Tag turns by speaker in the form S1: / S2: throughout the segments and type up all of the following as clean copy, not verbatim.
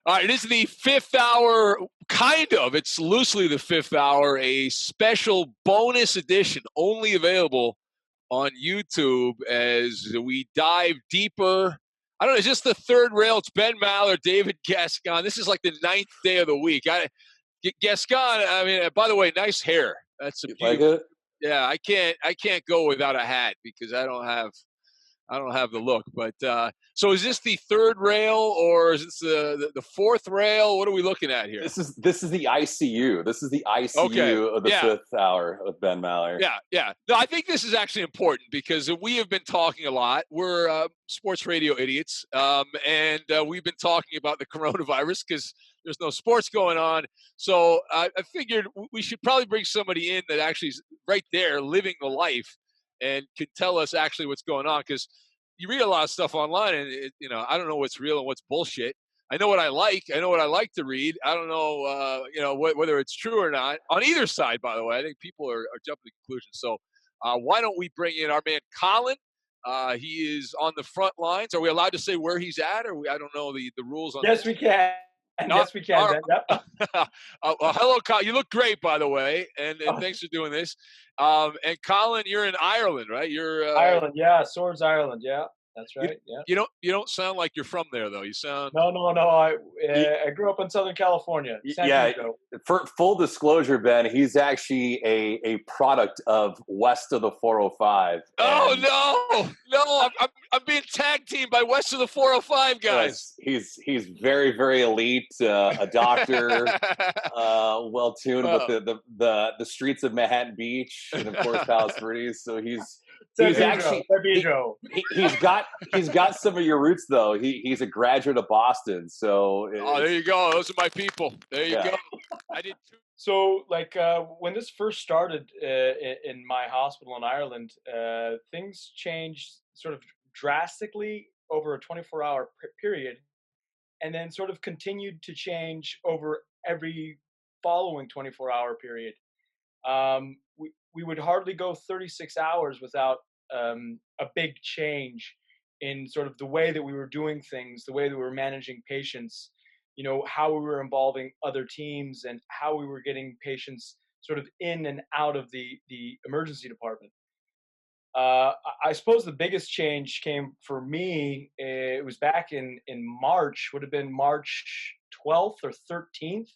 S1: All right, it is the fifth hour, kind of. It's loosely the fifth hour, a special bonus edition only available on YouTube as we dive deeper. I don't know, is this the third rail? It's Ben Maller, David Gascon. This is like the ninth day of the week. Gascon, I mean, by the way, nice hair. That's a beautiful.
S2: Like it?
S1: Yeah, I can't go without a hat because I don't have the look. But so is this the third rail or is this the fourth rail? What are we looking at here?
S2: This is the ICU. This is the ICU of the fifth hour with Ben Maller.
S1: Yeah. No, I think this is actually important because we have been talking a lot. We're sports radio idiots, and we've been talking about the coronavirus because there's no sports going on. So I figured we should probably bring somebody in that actually is right there living the life and can tell us actually what's going on, because you read a lot of stuff online and I don't know what's real and what's bullshit. I know what I like. I know what I like to read. I don't know, whether it's true or not on either side, by the way. I think people are jumping to conclusions. So why don't we bring in our man Colin? He is on the front lines. Are we allowed to say where he's at, or I don't know the rules on
S3: Yes, we can. Yes, we can. Ben. Yep.
S1: Hello, Colin. You look great, by the way, and thanks for doing this. And Colin, you're in Ireland, right? You're
S3: Ireland, yeah. Swords, Ireland, yeah. That's right. Yeah.
S1: You don't sound like you're from there, though. You sound
S3: No. I grew up in Southern California.
S2: For full disclosure, Ben, he's actually a product of west of the 405.
S1: Oh no! I'm being tag teamed by west of the 405 guys.
S2: He's very, very elite, a doctor, well tuned with the streets of Manhattan Beach and of course Palos Verdes. So he's got some of your roots though. He's a graduate of Boston. So
S1: there you go. Those are my people. There you go. I did too.
S3: So when this first started in my hospital in Ireland, things changed sort of drastically over a 24-hour period, and then sort of continued to change over every following 24-hour period. We would hardly go 36 hours without a big change in sort of the way that we were doing things, the way that we were managing patients, how we were involving other teams and how we were getting patients sort of in and out of the emergency department. I suppose the biggest change came for me, it was back in March, would have been March 12th or 13th.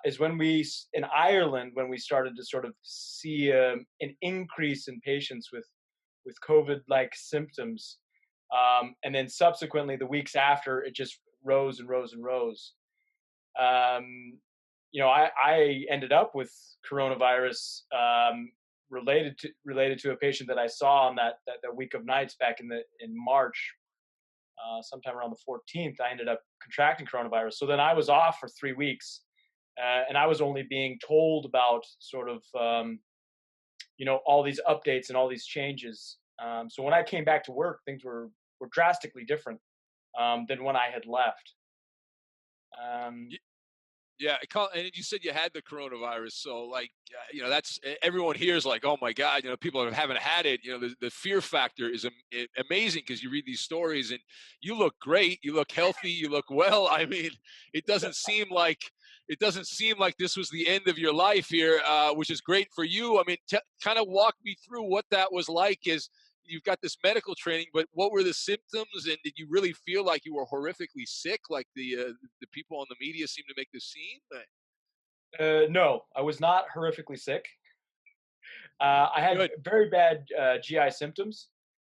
S3: Is when in Ireland, when we started to sort of see an increase in patients with COVID-like symptoms. And then subsequently, the weeks after, it just rose and rose and rose. I ended up with coronavirus related to a patient that I saw on that week of nights back in March. Sometime around the 14th, I ended up contracting coronavirus. So then I was off for 3 weeks. And I was only being told about sort of, all these updates and all these changes. So when I came back to work, things were drastically different than when I had left.
S1: Yeah, and you said you had the coronavirus, so that's everyone here is like, oh my God, people haven't had it. The fear factor is amazing because you read these stories and you look great, you look healthy, you look well. I mean, it doesn't seem like this was the end of your life here, which is great for you. I mean, kind of walk me through what that was like. Is you've got this medical training, but what were the symptoms, and did you really feel like you were horrifically sick, like the people on the media seem to make this seem?
S3: No, I was not horrifically sick. I had very bad GI symptoms,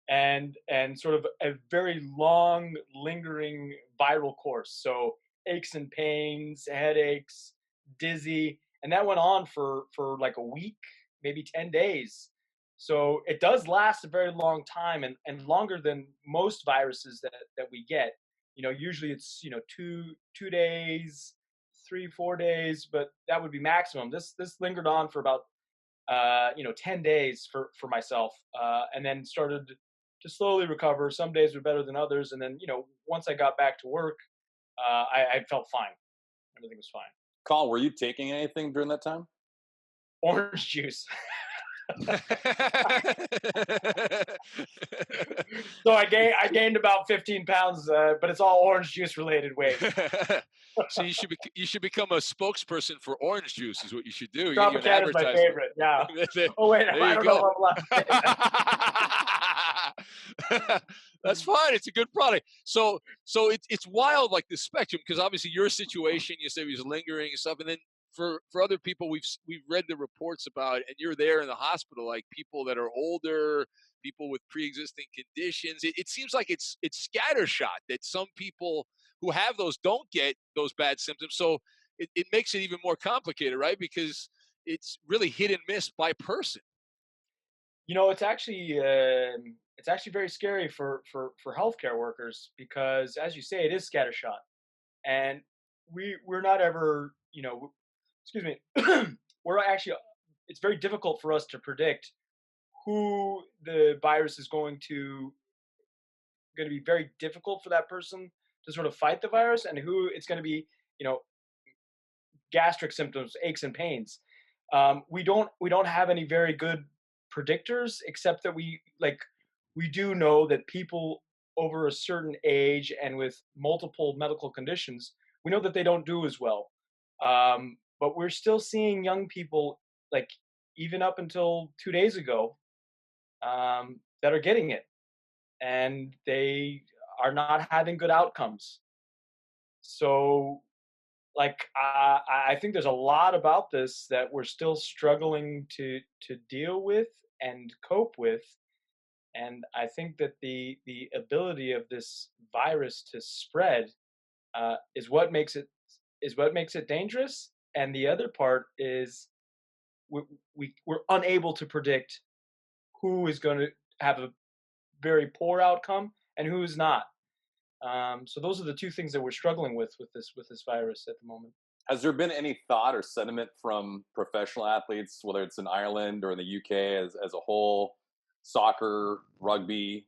S3: and sort of a very long, lingering viral course. So aches and pains, headaches, dizzy, and that went on for like a week, maybe 10 days. So it does last a very long time, and longer than most viruses that we get. Usually it's 2 days, 3-4 days, but that would be maximum. This lingered on for about 10 days for myself, and then started to slowly recover. Some days were better than others, and then once I got back to work, I felt fine. Everything was fine.
S2: Colin, were you taking anything during that time?
S3: Orange juice. So I gained about 15 pounds, but it's all orange juice related weight.
S1: So you should become a spokesperson for orange juice is what you should do. You get you an
S3: Tropicat is my
S1: advertisement.
S3: favorite. Yeah.
S1: there,
S3: Oh wait,
S1: there
S3: I
S1: you
S3: don't know
S1: go.
S3: if I'm allowed to say that.
S1: That's fine. It's a good product. So it's wild, like the spectrum, because obviously your situation, you said he was lingering and stuff, and then for other people, we've read the reports about, and you're there in the hospital, like people that are older, people with pre-existing conditions. It seems like it's scattershot, that some people who have those don't get those bad symptoms. So it makes it even more complicated, right? Because it's really hit and miss by person.
S3: You know, it's actually very scary for healthcare workers because, as you say, it is scattershot, and we're not ever, excuse me, we're actually, it's very difficult for us to predict who the virus is going to be very difficult for that person to sort of fight the virus, and who it's going to be, you know, gastric symptoms, aches and pains. We don't have any very good predictors, except that we do know that people over a certain age and with multiple medical conditions, we know that they don't do as well. But we're still seeing young people, like even up until 2 days ago, that are getting it, and they are not having good outcomes. So, I think there's a lot about this that we're still struggling to deal with and cope with, and I think that the ability of this virus to spread is what makes it dangerous. And the other part is we, we're unable to predict who is going to have a very poor outcome and who is not. So those are the two things that we're struggling with this virus at the moment.
S2: Has there been any thought or sentiment from professional athletes, whether it's in Ireland or in the UK as a whole, soccer, rugby,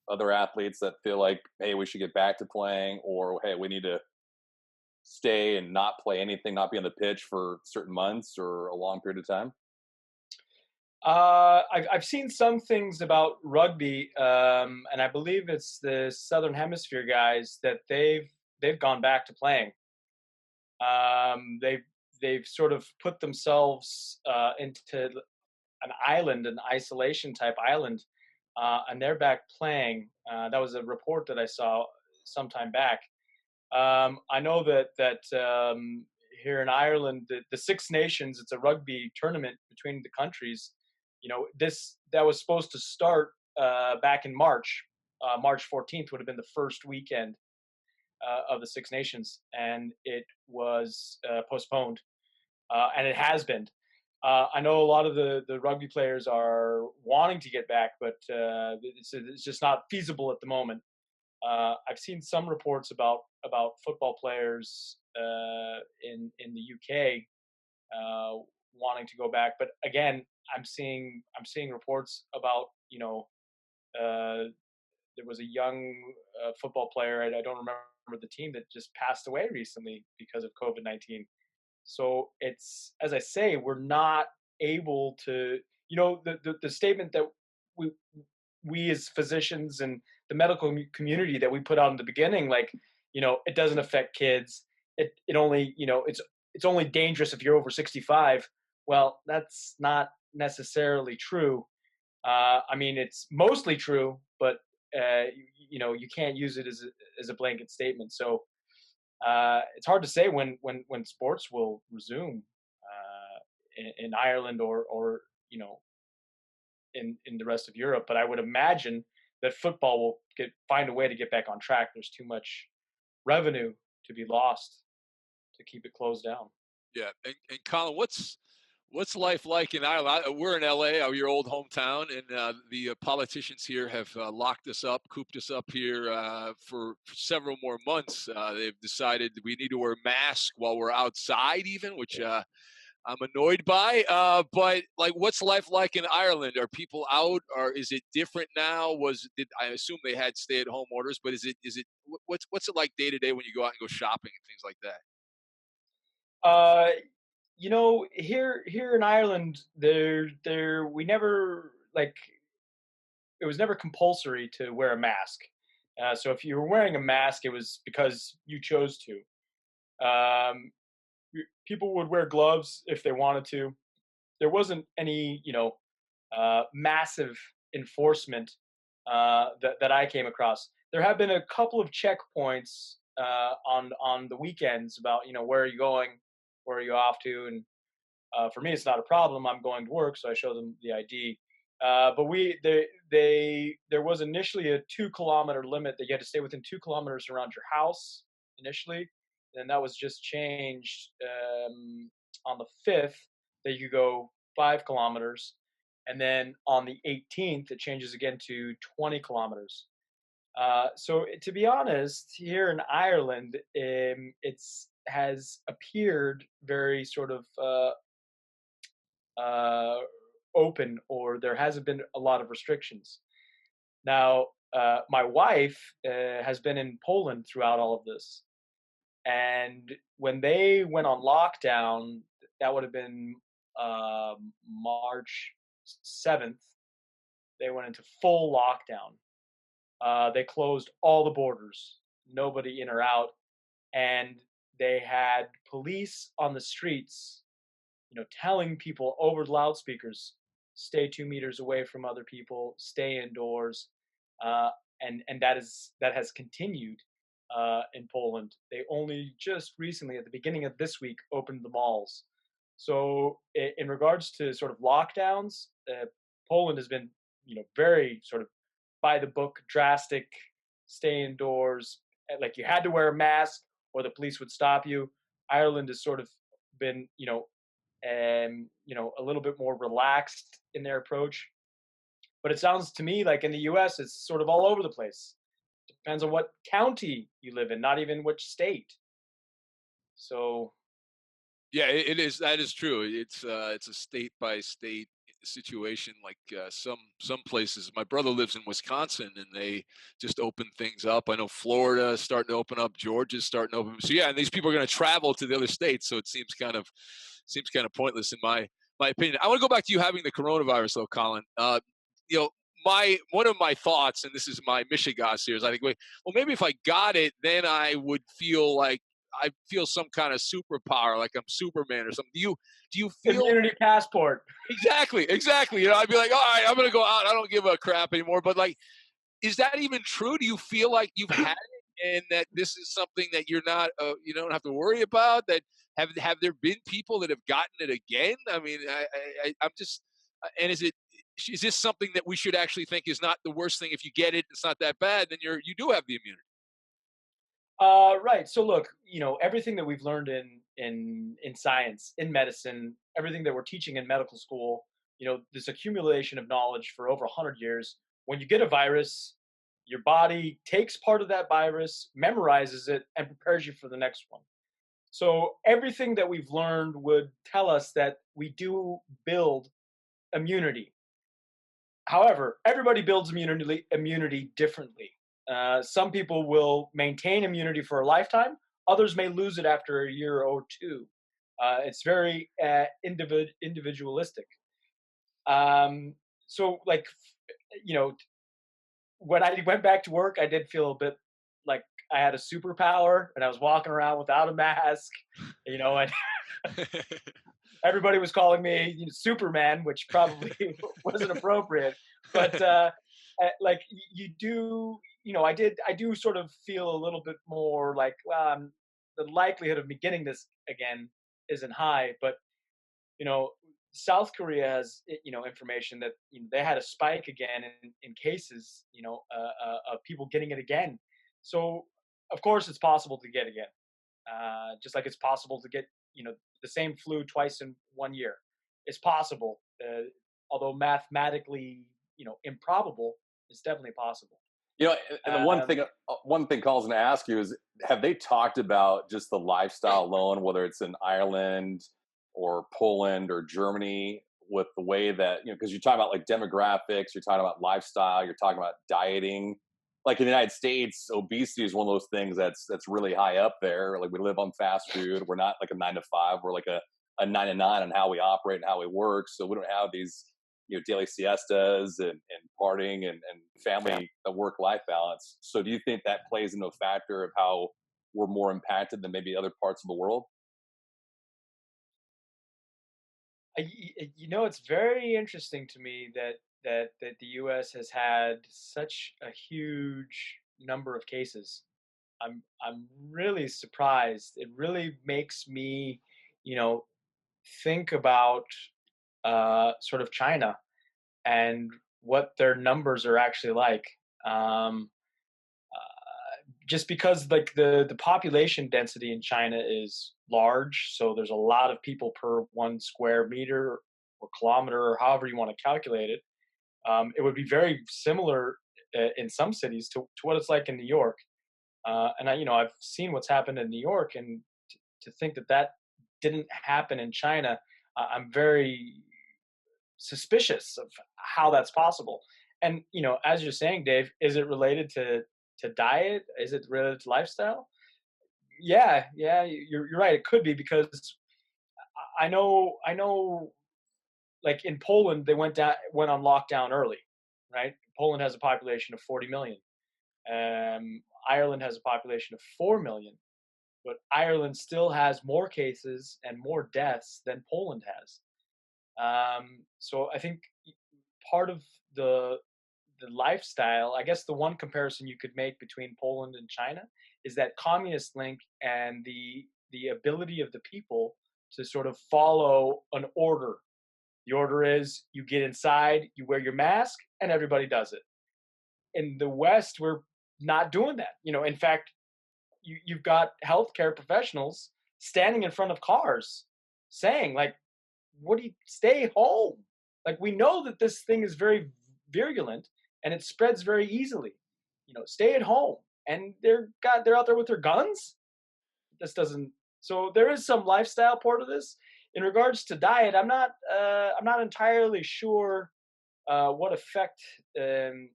S2: other athletes that feel like, hey, we should get back to playing, or hey, we need to stay and not play anything, not be on the pitch for certain months or a long period of time?
S3: I've seen some things about rugby, and I believe it's the Southern Hemisphere guys that they've gone back to playing. They've sort of put themselves into an island, an isolation type island, and they're back playing. That was a report that I saw sometime back. I know that here in Ireland, the Six Nations, it's a rugby tournament between the countries. That was supposed to start back in March. March 14th would have been the first weekend of the Six Nations, and it was postponed, and it has been. I know a lot of the rugby players are wanting to get back, but it's just not feasible at the moment. I've seen some reports about football players in the UK wanting to go back, but again, I'm seeing reports about uh, there was a young football player. I don't remember the team that just passed away recently because of COVID-19. So it's, as I say, we're not able to, the statement that we as physicians and the medical community that we put out in the beginning, like, it doesn't affect kids. It only, it's only dangerous if you're over 65. Well, that's not necessarily true. I mean, it's mostly true, but you can't use it as a blanket statement. So it's hard to say when sports will resume in Ireland or in the rest of Europe. But I would imagine that football will find a way to get back on track. There's too much revenue to be lost to keep it closed down.
S1: Yeah, and Colin, what's life like in Ireland? We're in LA, your old hometown, and the politicians here have locked us up, cooped us up here for several more months. They've decided we need to wear masks while we're outside, even, which I'm annoyed by. But like, what's life like in Ireland? Are people out, or is it different now? I assume they had stay-at-home orders, but is it what's it like day to day when you go out and go shopping and things like that?
S3: Uh, here in Ireland, we never like it was never compulsory to wear a mask. So if you were wearing a mask, it was because you chose to. Um, People would wear gloves if they wanted to. There wasn't any, massive enforcement that I came across. There have been a couple of checkpoints on the weekends about where are you going, where are you off to, and for me it's not a problem. I'm going to work, so I show them the ID. But there was initially a 2 kilometer limit that you had to stay within 2 kilometers around your house initially, and that was just changed on the 5th that you go 5 kilometers, and then on the 18th it changes again to 20 kilometers. So to be honest, here in Ireland, it's has appeared very sort of uh, open, or there hasn't been a lot of restrictions. Now, my wife has been in Poland throughout all of this, and when they went on lockdown, that would have been March 7th. They went into full lockdown. They closed all the borders, nobody in or out, and they had police on the streets, telling people over loudspeakers, stay 2 meters away from other people, stay indoors, and that has continued in Poland. They only just recently, at the beginning of this week, opened the malls. So, in regards to sort of lockdowns, Poland has been, very sort of by the book, drastic, stay indoors. Like you had to wear a mask, or the police would stop you. Ireland has sort of been, a little bit more relaxed in their approach. But it sounds to me like in the U.S., it's sort of all over the place. Depends on what county you live in, not even which state. So
S1: Yeah, it is. That is true. It's a state by state situation. Like some places, my brother lives in Wisconsin, and they just open things up. I know Florida is starting to open up. Georgia's starting to open. So yeah, and these people are going to travel to the other states. So it seems kind of pointless in my opinion. I want to go back to you having the coronavirus, though, Colin. You know, one of my thoughts, and this is my Michigas here, is I think, well, maybe if I got it, then I would feel like I feel some kind of superpower, like I'm Superman or something. Do you feel
S3: immunity passport?
S1: exactly? I'd be like, all right, I'm gonna go out. I don't give a crap anymore. But like, is that even true? Do you feel like you've had it, and that this is something that you're not, you don't have to worry about? That have there been people that have gotten it again? I mean, I'm just, and is this something that we should actually think is not the worst thing? If you get it, it's not that bad. Then you do have the immunity.
S3: Right. So look, everything that we've learned in science, in medicine, everything that we're teaching in medical school, this accumulation of knowledge for over 100 years. When you get a virus, your body takes part of that virus, memorizes it, and prepares you for the next one. So everything that we've learned would tell us that we do build immunity. However, everybody builds immunity differently. Some people will maintain immunity for a lifetime. Others may lose it after a year or two. It's very individualistic. So, like, when I went back to work, I did feel a bit like I had a superpower, and I was walking around without a mask. And everybody was calling me Superman, which probably wasn't appropriate. But like you do, I do sort of feel a little bit more like, well, the likelihood of me getting this again isn't high. But South Korea has information that they had a spike again in cases, of people getting it again. So of course it's possible to get again, just like it's possible to get the same flu twice in 1 year. It's possible, although mathematically improbable. It's definitely possible.
S2: And the one thing Colin's going to ask you is, have they talked about just the lifestyle alone, whether it's in Ireland or Poland or Germany, with the way that, because you're talking about like demographics, you're talking about lifestyle, you're talking about dieting. Like in the United States, obesity is one of those things that's really high up there. Like we live on fast food. We're not like a 9 to 5. We're like a a 9 to 9 on how we operate and how we work. So we don't have these, daily siestas and partying and family work-life balance. So do you think that plays into a factor of how we're more impacted than maybe other parts of the world?
S3: It's very interesting to me that the U.S. has had such a huge number of cases. I'm really surprised. It really makes me, you know, think about sort of China and what their numbers are actually like. Um, just because like the population density in China is large, so there's a lot of people per 1 square meter or kilometer or however you want to calculate it. It would be very similar in some cities to what it's like in New York. And I've seen what's happened in New York, and to think that that didn't happen in China, I'm very suspicious of how that's possible. And as you're saying, Dave, is it related to diet? Is it related to lifestyle? Yeah, yeah, you're right. It could be because I know, like in Poland, they went on lockdown early, right? Poland has a population of 40 million. Ireland has a population of 4 million, but Ireland still has more cases and more deaths than Poland has. So I think part of the lifestyle, I guess the one comparison you could make between Poland and China is that communist link and the ability of the people to sort of follow an order. The order is you get inside, you wear your mask, and everybody does it. In the West, we're not doing that. In fact, you've got healthcare professionals standing in front of cars saying, like, what do you stay home? Like, we know that this thing is very virulent and it spreads very easily. Stay at home. And they're out there with their guns. This doesn't. So there is some lifestyle part of this. In regards to diet, I'm not entirely sure what effect the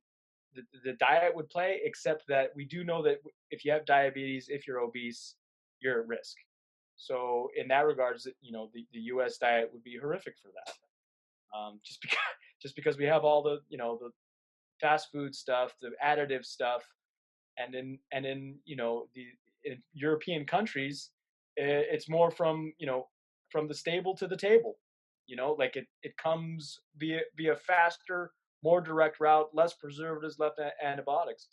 S3: diet would play, except that we do know that if you have diabetes, if you're obese, you're at risk. So in that regards, the U.S. diet would be horrific for that. Just because we have all the fast food stuff, the additive stuff, and in in European countries, it's more from the stable to the table. Like it comes via faster, more direct route, less preservatives, less antibiotics.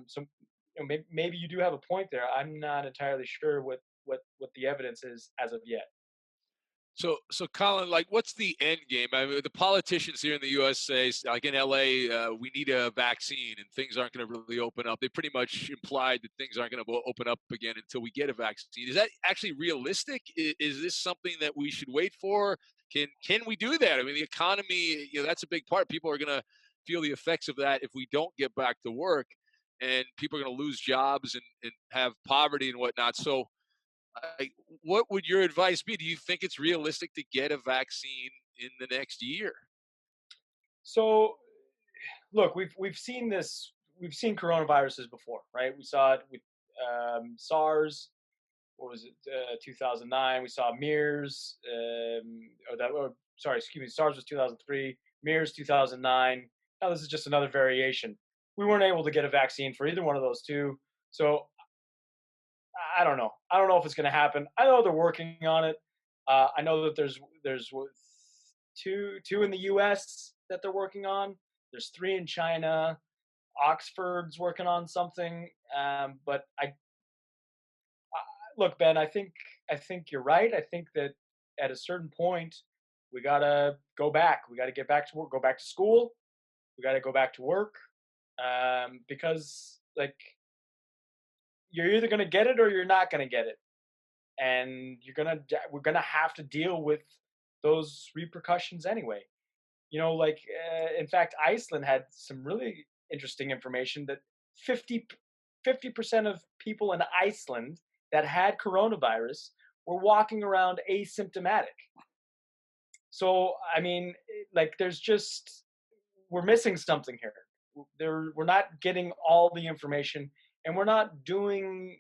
S3: So maybe you do have a point there. I'm not entirely sure what the evidence is as of yet.
S1: So Colin, like, what's the end game? I mean, the politicians here in the U.S. say, like in L.A., we need a vaccine, and things aren't going to really open up. They pretty much implied that things aren't going to open up again until we get a vaccine. Is that actually realistic? Is this something that we should wait for? Can we do that? I mean, the economy, that's a big part. People are going to feel the effects of that if we don't get back to work, and people are going to lose jobs and have poverty and whatnot. So, what would your advice be? Do you think it's realistic to get a vaccine in the next year?
S3: So look, we've seen this. We've seen coronaviruses before, right? We saw it with SARS. What was it? 2009. We saw MERS. Sorry, excuse me. SARS was 2003. MERS 2009. Now this is just another variation. We weren't able to get a vaccine for either one of those two. So I don't know. I don't know if it's going to happen. I know they're working on it. I know that there's two in the U.S. that they're working on. There's 3 in China. Oxford's working on something. But look, Ben. I think you're right. I think that at a certain point, we gotta go back. We gotta get back to work. Go back to school. We gotta go back to work. Because like you're either gonna get it or you're not gonna get it, and we're gonna have to deal with those repercussions anyway. In fact, Iceland had some really interesting information that 50% of people in Iceland that had coronavirus were walking around asymptomatic. So, I mean, like, we're missing something here. We're not getting all the information, and we're not doing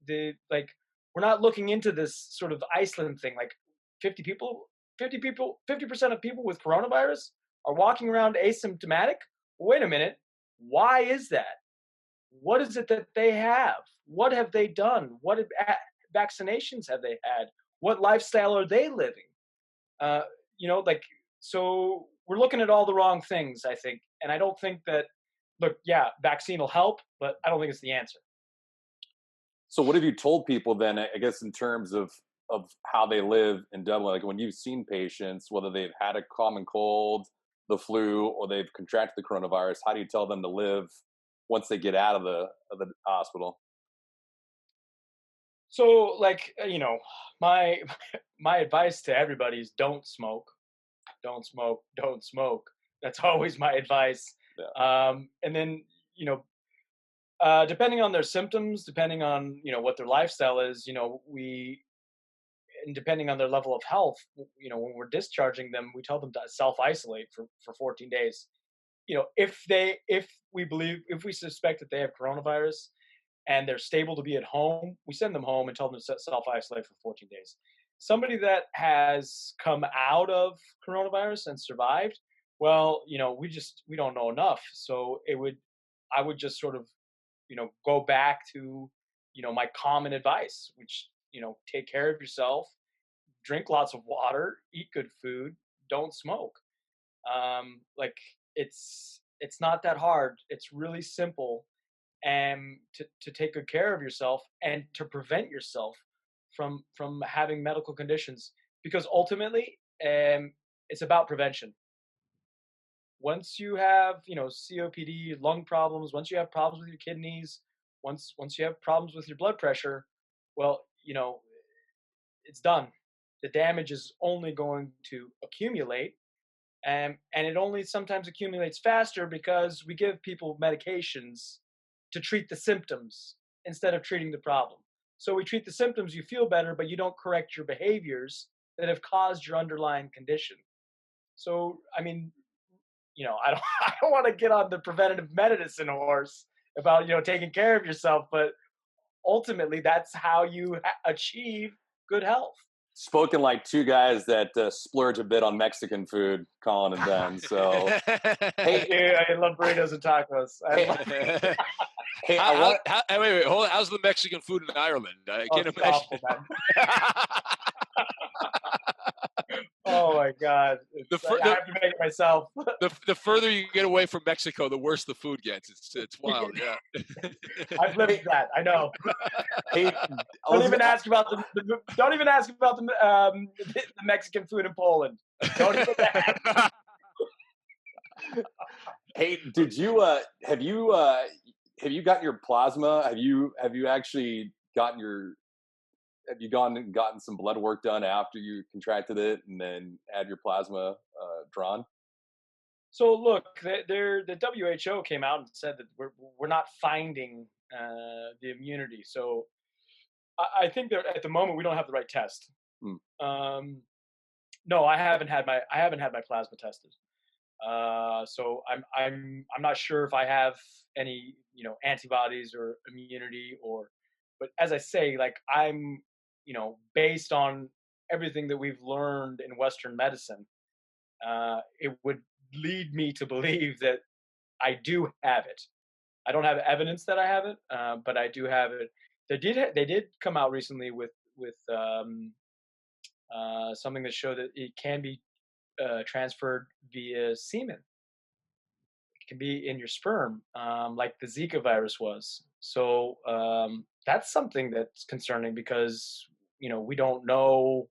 S3: we're not looking into this sort of Iceland thing. Like, 50 people, 50% of people with coronavirus are walking around asymptomatic. Wait a minute. Why is that? What is it that they have? What have they done? What vaccinations have they had? What lifestyle are they living? Uh, like, so we're looking at all the wrong things, I think. And I don't think that, look, yeah, vaccine will help, but I don't think it's the answer.
S2: So what have you told people then, I guess, in terms of how they live in Dublin? Like when you've seen patients, whether they've had a common cold, the flu, or they've contracted the coronavirus, how do you tell them to live once they get out of the hospital?
S3: So, like, my my advice to everybody is don't smoke, don't smoke, don't smoke. That's always my advice.
S2: Yeah.
S3: And then, depending on their symptoms, depending on what their lifestyle is, and depending on their level of health, when we're discharging them, we tell them to self-isolate for 14 days. If we suspect that they have coronavirus and they're stable to be at home, we send them home and tell them to self-isolate for 14 days. Somebody that has come out of coronavirus and survived, well, we don't know enough. So I would just sort of, go back to, my common advice, which, take care of yourself, drink lots of water, eat good food, don't smoke. Like, it's not that hard. It's really simple, and to take good care of yourself and to prevent yourself from having medical conditions, because ultimately, it's about prevention. Once you have COPD, lung problems, once you have problems with your kidneys, once you have problems with your blood pressure, well, it's done. The damage is only going to accumulate, and it only sometimes accumulates faster because we give people medications to treat the symptoms instead of treating the problem. So we treat the symptoms, you feel better, but you don't correct your behaviors that have caused your underlying condition. So, I mean, I don't, I don't want to get on the preventative medicine horse about, taking care of yourself, but ultimately that's how you achieve good health.
S2: Spoken like two guys that splurge a bit on Mexican food, Colin and Ben. So,
S3: hey, I love burritos and tacos.
S2: Hey,
S1: wait, hold on. How's the Mexican food in Ireland? I can't imagine.
S3: Awful, man. Oh my God! I have to make it myself.
S1: The further you get away from Mexico, the worse the food gets. It's wild. Yeah.
S3: I've lived that. I know.
S2: Hey,
S3: don't even ask about the Mexican food in Poland. Don't even ask.
S2: Hey, did you have you gotten your plasma? Have you actually gotten your have you gone and gotten some blood work done after you contracted it and then had your plasma drawn?
S3: So look, the WHO came out and said that we're not finding the immunity. So I think that at the moment we don't have the right test. No, I haven't had my plasma tested. So I'm not sure if I have any antibodies or immunity, but as I say, like, I'm based on everything that we've learned in Western medicine, it would lead me to believe that I do have it. I don't have evidence that I have it, but I do have it. They did come out recently with something that showed that it can be transferred via semen. It can be in your sperm, like the Zika virus was. So that's something that's concerning because we don't know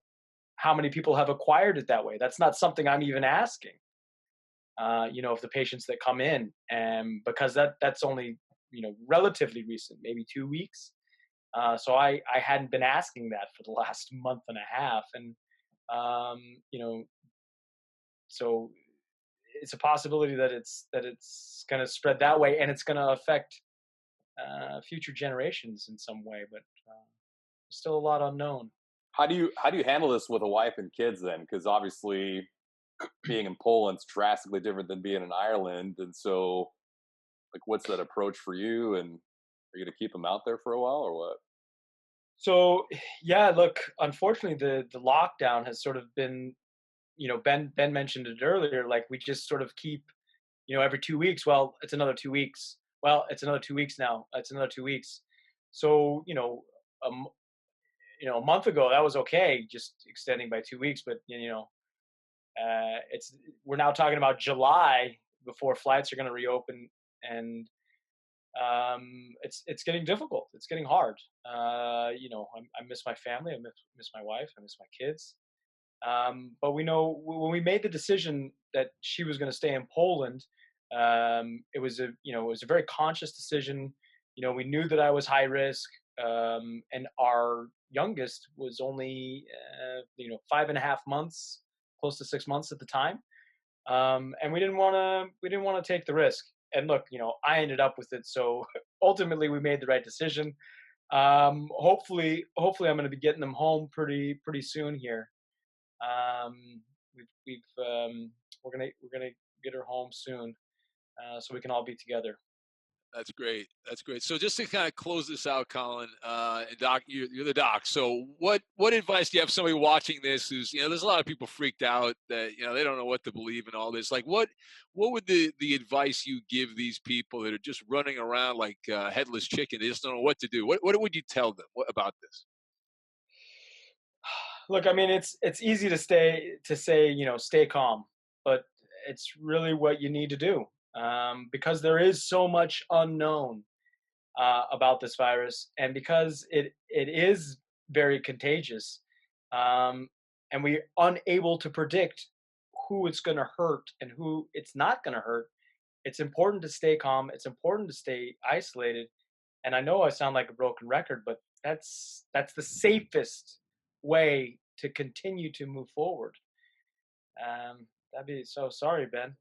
S3: how many people have acquired it that way. That's not something I'm even asking. Of the patients that come in, and because that's only relatively recent, maybe 2 weeks. So I hadn't been asking that for the last month and a half, and so it's a possibility that it's going to spread that way, and it's going to affect future generations in some way. But there's still a lot unknown.
S2: How do you handle this with a wife and kids then? Because obviously, being in Poland's drastically different than being in Ireland, and so, like, what's that approach for you? And are you going to keep them out there for a while, or what?
S3: So yeah, look, unfortunately, the lockdown has sort of been, Ben mentioned it earlier. Like we just sort of keep, every 2 weeks. Well, it's another 2 weeks. Well, it's another 2 weeks now. It's another 2 weeks. So um, a month ago that was okay, just extending by 2 weeks. But it's we're now talking about July before flights are going to reopen, and it's getting difficult. It's getting hard. I miss my family. I miss my wife. I miss my kids. But we know when we made the decision that she was going to stay in Poland, it was a very conscious decision. We knew that I was high risk, and our youngest was only 5.5 months, close to 6 months at the time, and we didn't want to take the risk. And look, I ended up with it, so ultimately we made the right decision. Hopefully, I'm going to be getting them home pretty soon here. Um, we're gonna get her home soon, so we can all be together.
S1: That's great. That's great. So just to kind of close this out, Colin, and Doc, you're the doc. So what advice do you have somebody watching this who's, there's a lot of people freaked out that, they don't know what to believe in all this. Like what would the advice you give these people that are just running around like headless chicken? They just don't know what to do. What would you tell them about this?
S3: Look, I mean, it's easy to say, stay calm, but it's really what you need to do, because there is so much unknown about this virus, and because it is very contagious, um, and we're unable to predict who it's going to hurt and who it's not going to hurt. It's important to stay calm. It's important to stay isolated. And I know I sound like a broken record, but that's the safest way to continue to move forward. That'd be so sorry, Ben.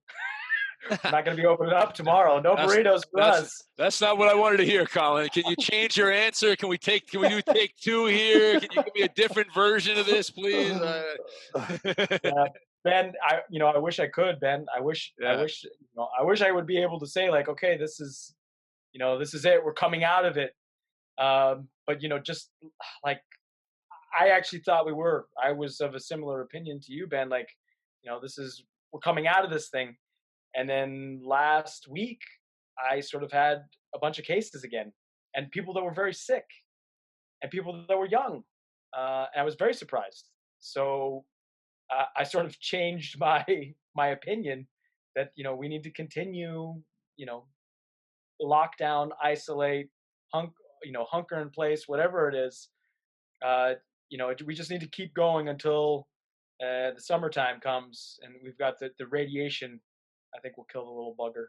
S3: We're not going to be opening up tomorrow. No burritos for us.
S1: That's not what I wanted to hear, Colin. Can you change your answer? Can we do take two here? Can you give me a different version of this, please?
S3: Yeah, Ben, I wish I could, Ben. I wish I would be able to say like, okay, this is it. We're coming out of it. But just like, I actually thought we were. I was of a similar opinion to you, Ben. Like, we're coming out of this thing. And then last week, I sort of had a bunch of cases again, and people that were very sick, and people that were young. And I was very surprised. So I sort of changed my opinion that we need to continue, lockdown, isolate, hunker in place, whatever it is. We just need to keep going until the summertime comes, and we've got the radiation. I think will kill the little bugger.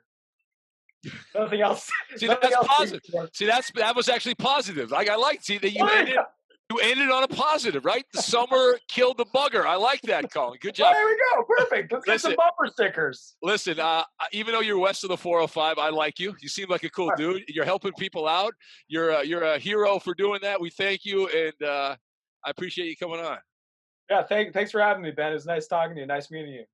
S3: Nothing else.
S1: See, that's positive. See, that was actually positive. Like I like. See that you ended on a positive, right? The summer killed the bugger. I like that, Colin. Good job.
S3: Oh, there we go. Perfect. Let's get some bumper stickers.
S1: Listen, even though you're west of the 405, I like you. You seem like a cool dude. You're helping people out. You're a hero for doing that. We thank you, and I appreciate you coming on.
S3: Yeah, thanks for having me, Ben. It was nice talking to you. Nice meeting you.